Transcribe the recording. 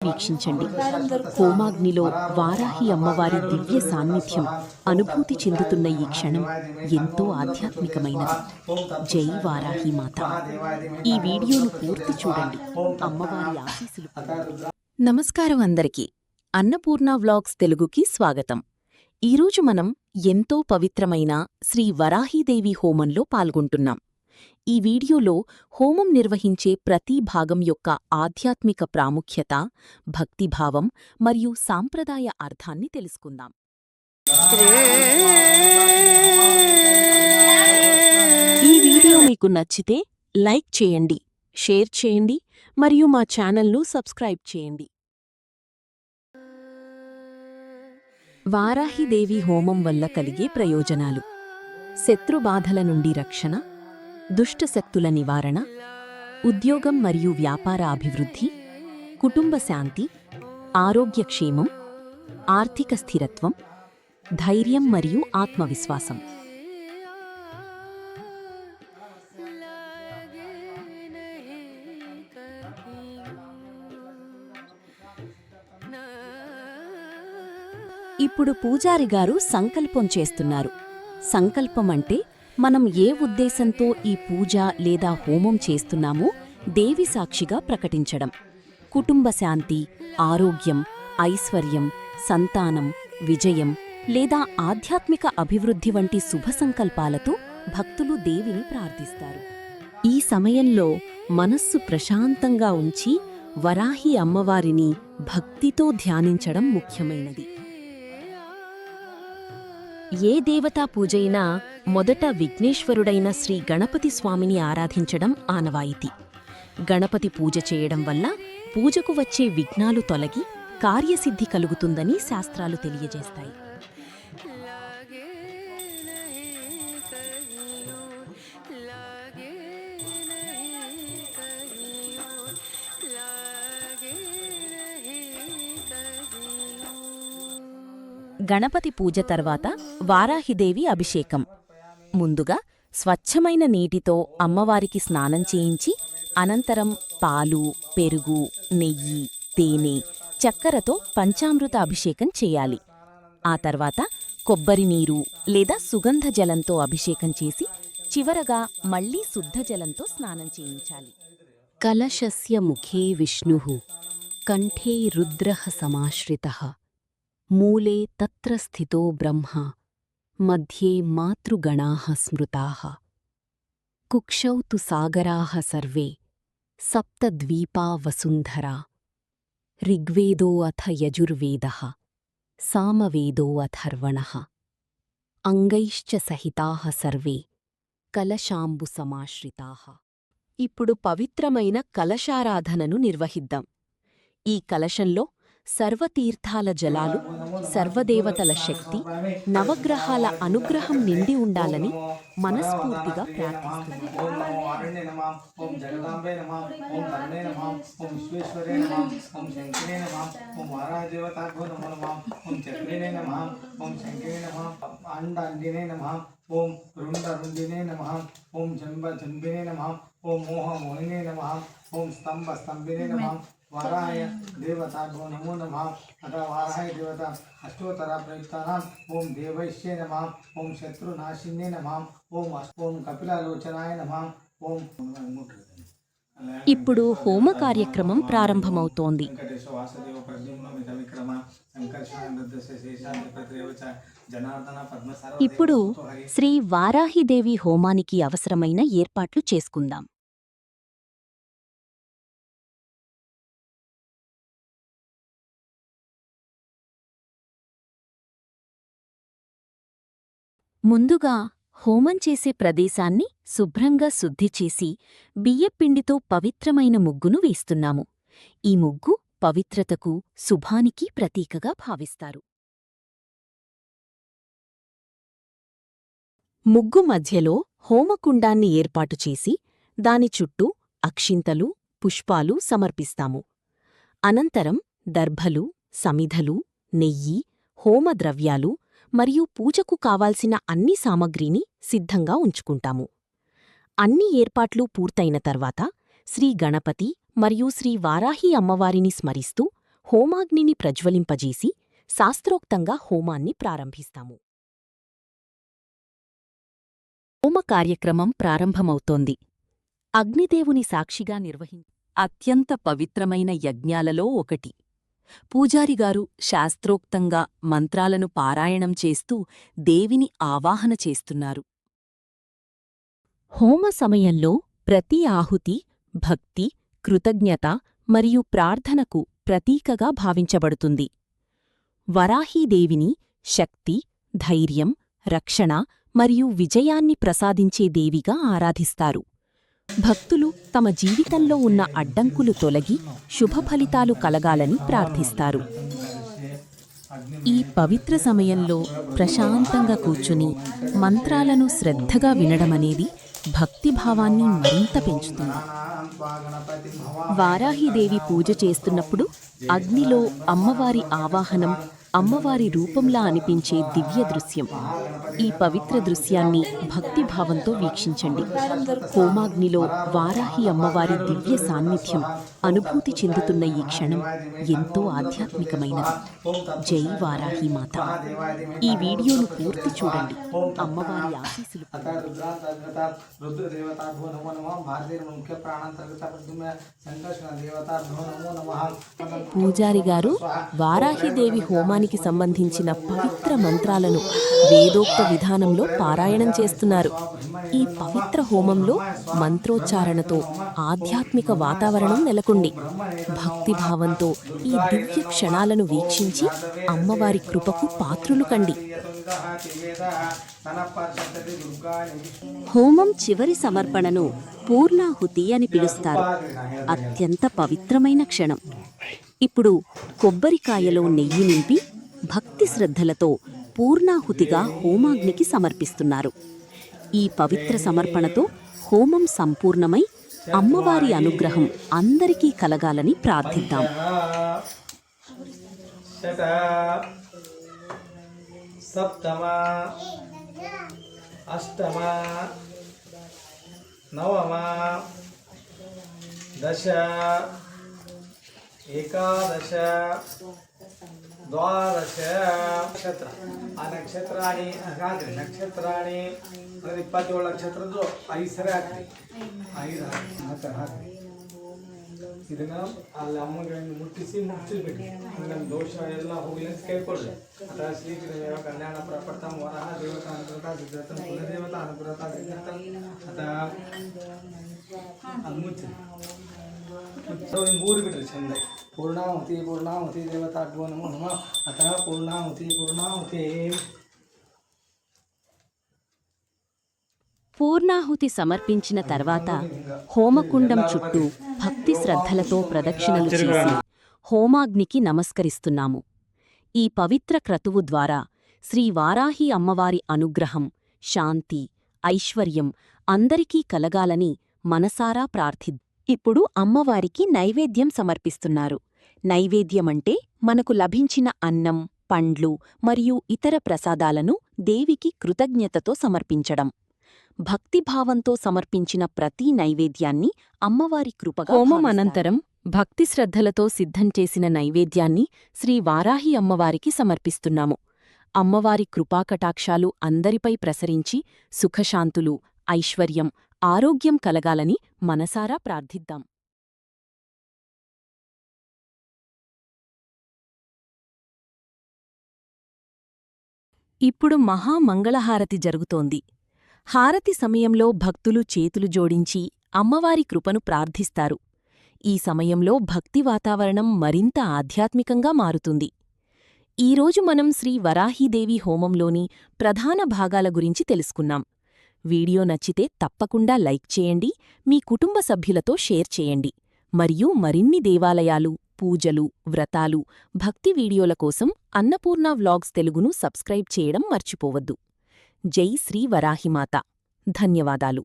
వీక్షించండి. హోమాగ్నిలో వారాహి అమ్మవారి దివ్య సాన్నిధ్యం అనుభూతి చెందుతున్న ఈ క్షణం ఎంతో ఆధ్యాత్మికమైనది. జై వారాహి మాత. ఈ వీడియోను పూర్తి చూడండి. అమ్మవారి ఆశీస్సులు పొందండి. నమస్కారం అందరికీ. అన్నపూర్ణ వ్లాగ్స్ తెలుగుకి స్వాగతం. ఈరోజు మనం ఎంతో పవిత్రమైన శ్రీ వరాహీదేవి హోమంలో పాల్గొంటున్నాం. ఈ వీడియోలో హోమం నిర్వహించే ప్రతి భాగం యొక్క ఆధ్యాత్మిక ప్రాముఖ్యత, భక్తిభావం మరియు సాంప్రదాయ అర్థాన్ని తెలుసుకుందాం. ఈ వీడియో మీకు నచ్చితే లైక్ చేయండి, షేర్ చేయండి మరియు మా ఛానల్ను సబ్స్క్రైబ్ చేయండి. వారాహిదేవి హోమం వల్ల కలిగే ప్రయోజనాలు: శత్రుబాధల నుండి రక్షణ, దుష్టశక్తుల నివారణ, ఉద్యోగం మరియు వ్యాపార అభివృద్ధి, కుటుంబ శాంతి, ఆరోగ్యక్షేమం, ఆర్థిక స్థిరత్వం, ధైర్యం మరియు ఆత్మవిశ్వాసం. ఇప్పుడు పూజారిగారు సంకల్పం చేస్తున్నారు. సంకల్పం అంటే మనం ఏ ఉద్దేశంతో ఈ పూజ లేదా హోమం చేస్తున్నామో దేవి సాక్షిగా ప్రకటించడం. కుటుంబ శాంతి, ఆరోగ్యం, ఐశ్వర్యం, సంతానం, విజయం లేదా ఆధ్యాత్మిక అభివృద్ధి వంటి శుభ సంకల్పాలతో భక్తులు దేవిని ప్రార్థిస్తారు. ఈ సమయంలో మనస్సు ప్రశాంతంగా ఉంచి వరాహి అమ్మవారిని భక్తితో ధ్యానించడం ముఖ్యమైనది. ఏ దేవతా పూజైనా మొదట విఘ్నేశ్వరుడైన శ్రీ గణపతి స్వామిని ఆరాధించడం ఆనవాయితీ. గణపతి పూజ చేయడం వల్ల పూజకు వచ్చే విఘ్నాలు తొలగి కార్యసిద్ధి కలుగుతుందని శాస్త్రాలు తెలియజేస్తాయి. గణపతి పూజ తర్వాత వారాహిదేవి అభిషేకం. ముందుగా స్వచ్ఛమైన నీటితో అమ్మవారికి స్నానం చేయించి అనంతరం పాలు, పెరుగు, నెయ్యి, తేనె, చక్కెరతో పంచామృత అభిషేకం చేయాలి. ఆ తర్వాత కొబ్బరి నీరు లేదా సుగంధ జలంతో అభిషేకం చేసి చివరగా మళ్లీ శుద్ధ జలంతో స్నానం చేయించాలి. కలశస్య ముఖే విష్ణుః, కంఠే రుద్రః సమాశ్రితః, మూలే తత్ర స్థితో బ్రహ్మ, మధ్యే మాతృగణాః స్మృతాః, కుక్షౌ తు సాగరాః సర్వే, సప్తద్వీపా వసుంధరా, ఋగ్వేదో అథ యజుర్వేదః, సామవేదో అథర్వణః, అంగైశ్చ సహితాః సర్వే, కలశాంబు సమాశ్రితాః. ఇప్పుడు పవిత్రమైన కలశారాధనను నిర్వహిద్దాం. ఈ కలశంలో సర్వతీర్థాల జలాలు, సర్వదేవతల శక్తి, నవగ్రహాల అనుగ్రహం నిండి ఉండాలని మనస్ఫూర్తిగా ప్రార్థిస్తున్నాం. ఓం రుండినే నమః. ఓం జన్బినే నమః. ఓం మోహినే నమః. ఓం స్తంభినే నమః. వారాయ దేవతాభ్యో నమో నమః. అథ వారాయ దేవత అష్టోత్తర ప్రయుక్తానాం. ఓం దేవైశ్యే నమః. ఓం శత్రునాశిన్యే నమః. ఓం కపిలాలోచనాయ నమః. ఓం. ఇప్పుడు హోమ కార్యక్రమం ప్రారంభమవుతోంది. ఇప్పుడు శ్రీ వారాహిదేవి హోమానికి అవసరమైన ఏర్పాట్లు చేసుకుందాం. ముందుగా హోమం చేసే ప్రదేశాన్ని శుభ్రంగా శుద్ధి చేసి బియ్యపిండితో పవిత్రమైన ముగ్గును వేస్తున్నాము. ఈ ముగ్గు పవిత్రతకు, శుభానికి ప్రతీకగా భావిస్తారు. ముగ్గు మధ్యలో హోమకుండాన్ని ఏర్పాటు చేసి దాని చుట్టూ అక్షింతలు, పుష్పాలు సమర్పిస్తాము. అనంతరం దర్భలు, సమిధలు, నెయ్యి, హోమద్రవ్యాలు మరియు పూజకు కావాల్సిన అన్ని సామగ్రిని సిద్ధంగా ఉంచుకుంటాము. అన్ని ఏర్పాట్లు పూర్తయిన తర్వాత శ్రీ గణపతి మరియు శ్రీ వారాహి అమ్మవారిని స్మరిస్తూ హోమాగ్నిని ప్రజ్వలింపజేసి శాస్త్రోక్తంగా హోమాన్ని ప్రారంభిస్తాము. హోమ కార్యక్రమం ప్రారంభమవుతోంది. అగ్నిదేవుని సాక్షిగా అత్యంత పవిత్రమైన యజ్ఞాలలో ఒకటి. పూజారిగారు శాస్త్రోక్తంగా మంత్రాలను పారాయణం చేస్తూ దేవిని ఆవాహన చేస్తున్నారు. హోమ సమయంలో ప్రతి ఆహుతి భక్తి, కృతజ్ఞత మరియు ప్రార్థనకు ప్రతీకగా భావించబడుతుంది. వరాహీదేవిని శక్తి, ధైర్యం, రక్షణ మరియు విజయాన్ని ప్రసాదించే దేవిగా ఆరాధిస్తారు. భక్తులు తమ జీవితంలో ఉన్న అడ్డంకులు తొలగి శుభఫలితాలు కలగాలని ప్రార్థిస్తారు. ఈ పవిత్ర సమయంలో ప్రశాంతంగా కూర్చుని మంత్రాలను శ్రద్ధగా వినడమనేది భక్తిభావాన్ని మరింత పెంచుతుంది. వారాహీదేవి పూజ చేస్తున్నప్పుడు అగ్నిలో అమ్మవారి ఆవాహనం అమ్మవారి రూపంలా అనిపించే దివ్య దృశ్యం. ఈ పవిత్ర దృశ్యాన్ని భక్తిభావంతో వీక్షించండి. హోమాగ్నిలో వారాహి అమ్మవారి దివ్య సాన్నిధ్యం అనుభూతి చెందుతున్న ఈ క్షణం ఎంతో ఆధ్యాత్మికమైనది. జై వారాహి మాత. ఈ వీడియోను పూర్తి చూడండి. అమ్మవారి ఆశీస్సులు. పూజారి గారు వారాహిదేవి హోమానికి సంబంధించిన పవిత్ర మంత్రాలను వేదోక్త విధానంలో పారాయణం చేస్తున్నారు. ఈ పవిత్ర హోమంలో మంత్రోచ్చారణతో ఆధ్యాత్మిక వాతావరణం నెలకొంది. భక్తిభావంతో ఈ దివ్య క్షణాలను వీక్షించి అమ్మవారి కృపకు పాత్రులు కండి. హోమం చివరి సమర్పణను పూర్ణాహుతి అని పిలుస్తారు. అత్యంత పవిత్రమైన క్షణం. ఇప్పుడు కొబ్బరికాయలో నెయ్యి నింపి భక్తి శ్రద్ధలతో పూర్ణాహుతిగా హోమాగ్నికి సమర్పిస్తున్నారు. ఈ పవిత్ర సమర్పణతో హోమం సంపూర్ణమై అమ్మవారి అనుగ్రహం అందరికీ కలగాలని ప్రార్థిద్దాం. సప్తమ అష్టమ నవమ దశ ఏకాదశ ద్వాదశ నక్షತ್ರ ಆ ನಕ್ಷತ್ರಾಣಿ ಹಾಗಾದ್ರೆ ನಕ್ಷತ್ರಾಣಿ 27 ನಕ್ಷತ್ರದ್ದು 5 ಸರಿ ಹಾಕ್ರಿ. 5 ಹಾಕ್ರಿ. ಇದನ್ನ ಅಲ್ಲಿ ಅಮ್ಮಗಳನ್ನು ಮುಟ್ಟಿಸಿಬಿಡಿ. ನಮ್ಮ ದೋಷ ಎಲ್ಲ ಹೋಗಲಿ ಅಂತ ಕೇಳ್ಕೊಳ್ಳಿ. ಅಥವಾ ಶ್ರೀಕೃಷ್ಣ ಕಲ್ಯಾಣ ಪ್ರಪ್ರಥಮ ವರಹ ದೇವತಾ ಅನುಗ್ರಹ ಸಿದ್ಧತಂ ಕುಲದೇವತಾ ಅನುಗ್ರಹ ಸಿದ್ಧತಂ ಅಥವಾ ಅದು ಮುಚ್ಚಿ ಮೂರು ಬಿಡ್ರಿ ಚಂದ. పూర్ణాహుతి పూర్ణాహుతి దేవతాభ్యో నమో నమః. అతః పూర్ణాహుతి పూర్ణాహుతి. పూర్ణాహుతి సమర్పించిన తర్వాత హోమకుండం చుట్టూ భక్తి శ్రద్ధలతో ప్రదక్షిణలు చేసి హోమాగ్నికి నమస్కరిస్తున్నాము. ఈ పవిత్ర క్రతువు ద్వారా శ్రీ వారాహి అమ్మవారి అనుగ్రహం, శాంతి, ఐశ్వర్యం అందరికీ కలగాలని మనసారా ఇప్పుడు అమ్మవారికి నైవేద్యం సమర్పిస్తున్నారు. నైవేద్యమంటే మనకు లభించిన అన్నం, పండ్లు మరియు ఇతర ప్రసాదాలను దేవికి కృతజ్ఞతతో సమర్పించడం. భక్తిభావంతో సమర్పించిన ప్రతి నైవేద్యాన్ని అమ్మవారి కృపగా హోమం అనంతరం భక్తి శ్రద్ధలతో సిద్ధం చేసిన నైవేద్యాన్ని శ్రీ వారాహి అమ్మవారికి సమర్పిస్తున్నాము. అమ్మవారి కృపాకటాక్షాలు అందరిపై ప్రసరించి సుఖశాంతులు, ఐశ్వర్యం, ఆరోగ్యం కలగాలని మనసారా ప్రార్థిద్దాం. ఇప్పుడు మహామంగళహారతి జరుగుతోంది. హారతి సమయంలో భక్తులు చేతులు జోడించి అమ్మవారి కృపను ప్రార్థిస్తారు. ఈ సమయంలో భక్తి వాతావరణం మరింత ఆధ్యాత్మికంగా మారుతుంది. ఈరోజు మనం శ్రీ వరాహీదేవి హోమంలోని ప్రధాన భాగాల గురించి తెలుసుకున్నాం. వీడియో నచ్చితే తప్పకుండా లైక్ చేయండి, మీ కుటుంబ సభ్యులతో షేర్ చేయండి. మరియు మరిన్ని దేవాలయాలు, పూజలు, వ్రతాలు, భక్తి వీడియోల కోసం అన్నపూర్ణ వ్లాగ్స్ తెలుగును సబ్స్క్రైబ్ చేయడం మర్చిపోవద్దు. జై శ్రీ వరాహిమాత. ధన్యవాదాలు.